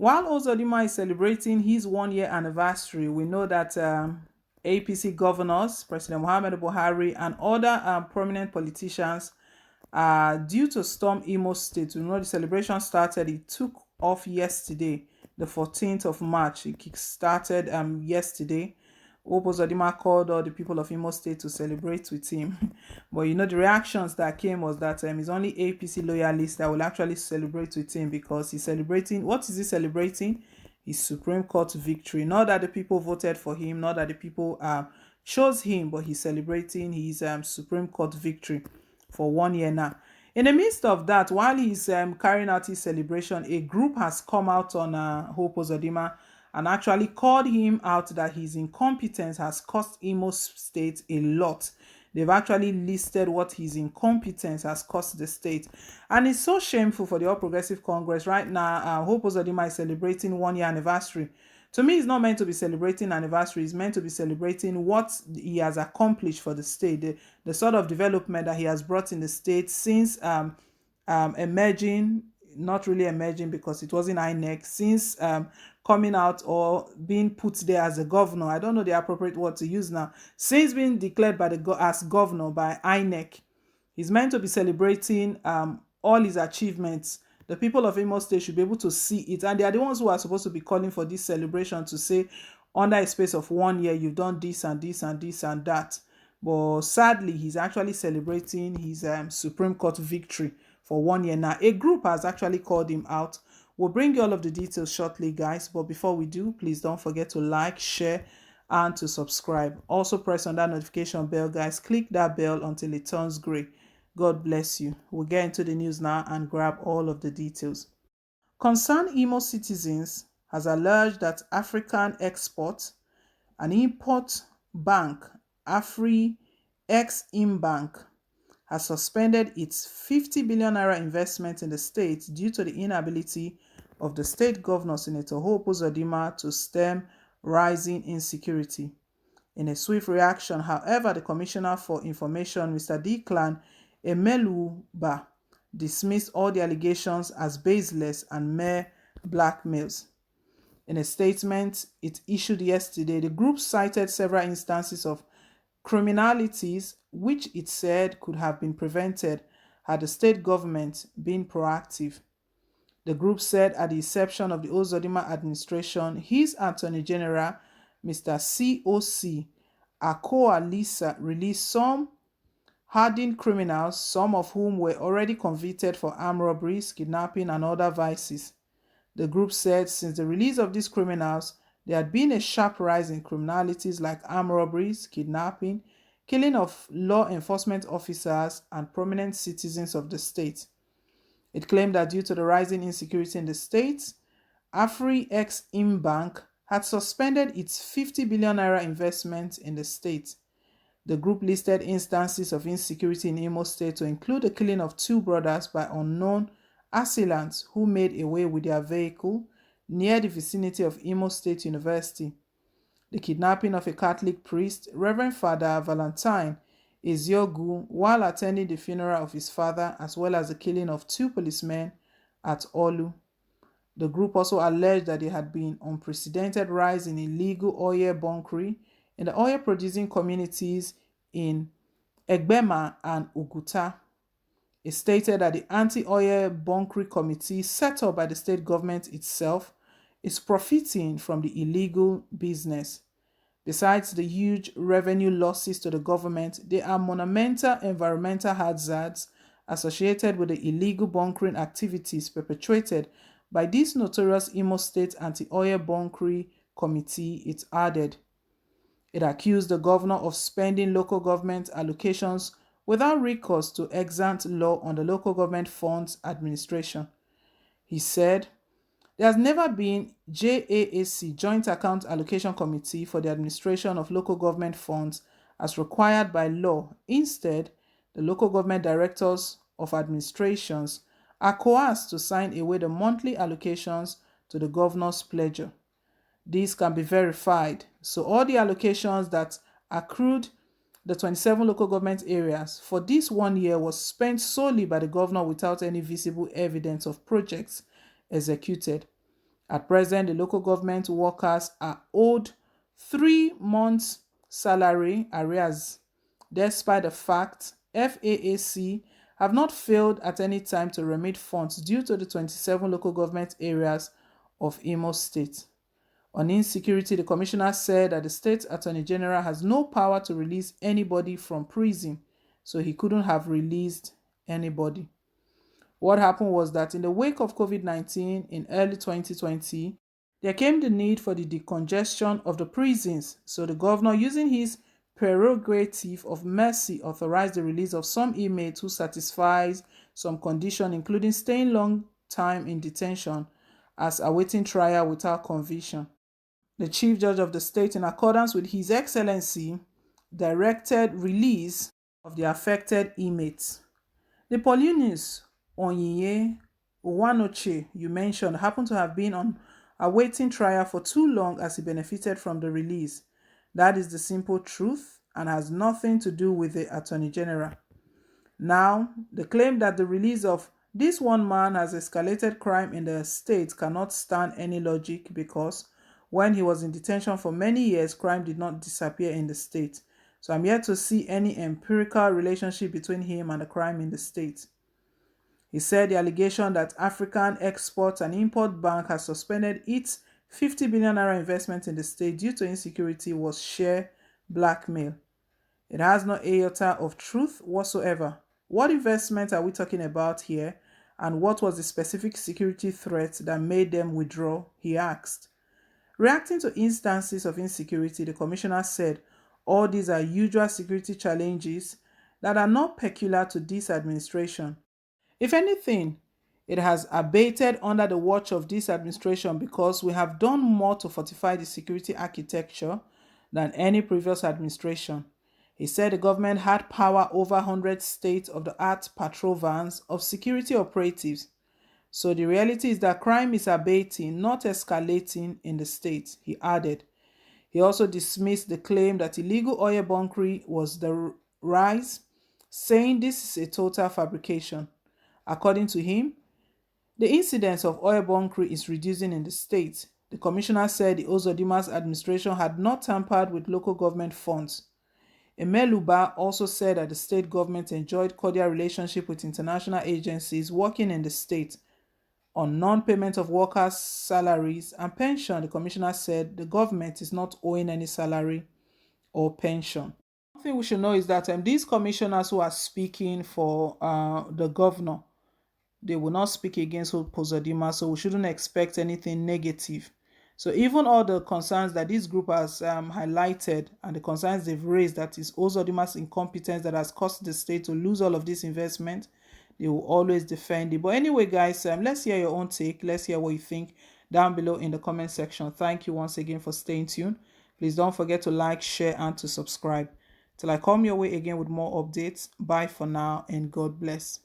While Uzodinma is celebrating his 1 year anniversary, we know that APC governors, President Muhammadu Buhari, and other prominent politicians are due to storm Imo State. We know the celebration started, it took off yesterday, the 14th of March. It kick-started yesterday. Uzodinma called all the people of Imo State to celebrate with him. But you know, the reactions that came was that it's only APC loyalists that will actually celebrate with him, because he's celebrating. What is he celebrating? His Supreme Court victory. Not that the people voted for him, not that the people chose him, but he's celebrating his Supreme Court victory for 1 year now. In the midst of that, while he's carrying out his celebration, a group has come out on Hope Uzodinma and actually called him out that his incompetence has cost Imo State a lot. They've actually listed what his incompetence has cost the state. And it's so shameful for the All Progressive Congress. Right now, Hope Uzodinma is celebrating 1 year anniversary. To me, it's not meant to be celebrating anniversary. It's meant to be celebrating what he has accomplished for the state, the sort of development that he has brought in the state since emerging, not really emerging because it wasn't INEC, since coming out or being put there as a governor. I don't know the appropriate word to use now. Since being declared by as governor by INEC, he's meant to be celebrating all his achievements. The people of Imo State should be able to see it, and they are the ones who are supposed to be calling for this celebration to say, under a space of 1 year, you've done this and this and this and that. But sadly, he's actually celebrating his Supreme Court victory for 1 year now. A group has actually called him out. We'll bring you all of the details shortly, guys. But before we do, please don't forget to like, share, and to subscribe. Also, press on that notification bell, guys. Click that bell until it turns gray. God bless you. We'll get into the news now and grab all of the details. Concerned Imo citizens has alleged that African Export, an import bank, Afri Ex-Im Bank, has suspended its 50 billion naira investment in the state due to the inability of the state governor, Senator Hope Uzodinma, to stem rising insecurity. In a swift reaction, however, the Commissioner for Information, Mr. Declan Emeluba, dismissed all the allegations as baseless and mere blackmails. In a statement it issued yesterday, the group cited several instances of criminalities which it said could have been prevented had the state government been proactive. The group said at the inception of the Uzodinma administration, his Attorney General, Mr. COC Akoa Lisa, released some hardened criminals, some of whom were already convicted for armed robberies, kidnapping, and other vices. The group said since the release of these criminals, there had been a sharp rise in criminalities like armed robberies, kidnapping, killing of law enforcement officers, and prominent citizens of the state. It claimed that due to the rising insecurity in the state, Afri Ex-Im Bank had suspended its 50 billion naira investment in the state. The group listed instances of insecurity in Imo State to include the killing of 2 brothers by unknown assailants who made away with their vehicle near the vicinity of Imo State University, the kidnapping of a Catholic priest, Reverend Father Valentine Eziogu, while attending the funeral of his father, as well as the killing of 2 policemen at Olu. The group also alleged that there had been unprecedented rise in illegal oil bunkering in the oil-producing communities in Egbema and Uguta. It stated that the anti-oil bunkering committee set up by the state government itself is profiting from the illegal business. Besides the huge revenue losses to the government, there are monumental environmental hazards associated with the illegal bunkering activities perpetrated by this notorious Imo State Anti-Oil Bunkering Committee, it added. It accused the governor of spending local government allocations without recourse to exempt law on the local government funds administration. He said, there has never been JAAC, Joint Account Allocation Committee, for the administration of local government funds as required by law. Instead, the local government directors of administrations are coerced to sign away the monthly allocations to the governor's pleasure. These can be verified. So all the allocations that accrued the 27 local government areas for this 1 year was spent solely by the governor without any visible evidence of projects executed. At present, the local government workers are owed 3 months' salary arrears, despite the fact FAAC have not failed at any time to remit funds due to the 27 local government areas of Imo State. On insecurity, the commissioner said that the state attorney general has no power to release anybody from prison, so he couldn't have released anybody. What happened was that in the wake of COVID-19 in early 2020, there came the need for the decongestion of the prisons. So the governor, using his prerogative of mercy, authorized the release of some inmates who satisfies some condition, including staying long time in detention as awaiting trial without conviction. The Chief Judge of the state, in accordance with His Excellency, directed release of the affected inmates. The Paulinus Onyinye Uwanoche you mentioned happened to have been on awaiting trial for too long as he benefited from the release. That is the simple truth and has nothing to do with the Attorney General. Now, the claim that the release of this one man has escalated crime in the state cannot stand any logic because when he was in detention for many years, crime did not disappear in the state. So I'm yet to see any empirical relationship between him and the crime in the state. He said the allegation that African Export and Import Bank has suspended its 50 billion naira investment in the state due to insecurity was sheer blackmail. It has no iota of truth whatsoever. What investment are we talking about here, and what was the specific security threat that made them withdraw, he asked. Reacting to instances of insecurity, the commissioner said all these are usual security challenges that are not peculiar to this administration. If anything, it has abated under the watch of this administration because we have done more to fortify the security architecture than any previous administration. He said the government had power over 100 state-of-the-art patrol vans of security operatives. So the reality is that crime is abating, not escalating in the state, he added. He also dismissed the claim that illegal oil bunkering was the rise, saying this is a total fabrication. According to him, the incidence of oil bunkering is reducing in the state. The commissioner said the Uzodinma's administration had not tampered with local government funds. Emeluba also said that the state government enjoyed cordial relationship with international agencies working in the state. On non-payment of workers' salaries and pension, the commissioner said the government is not owing any salary or pension. One thing we should know is that these commissioners who are speaking for the governor, they will not speak against Uzodinma, so we shouldn't expect anything negative. So even all the concerns that this group has highlighted and the concerns they've raised, that is Uzodinma's incompetence that has caused the state to lose all of this investment, they will always defend it. But anyway, guys, let's hear your own take. Let's hear what you think down below in the comment section. Thank you once again for staying tuned. Please don't forget to like, share, and to subscribe. Till I come your way again with more updates. Bye for now and God bless.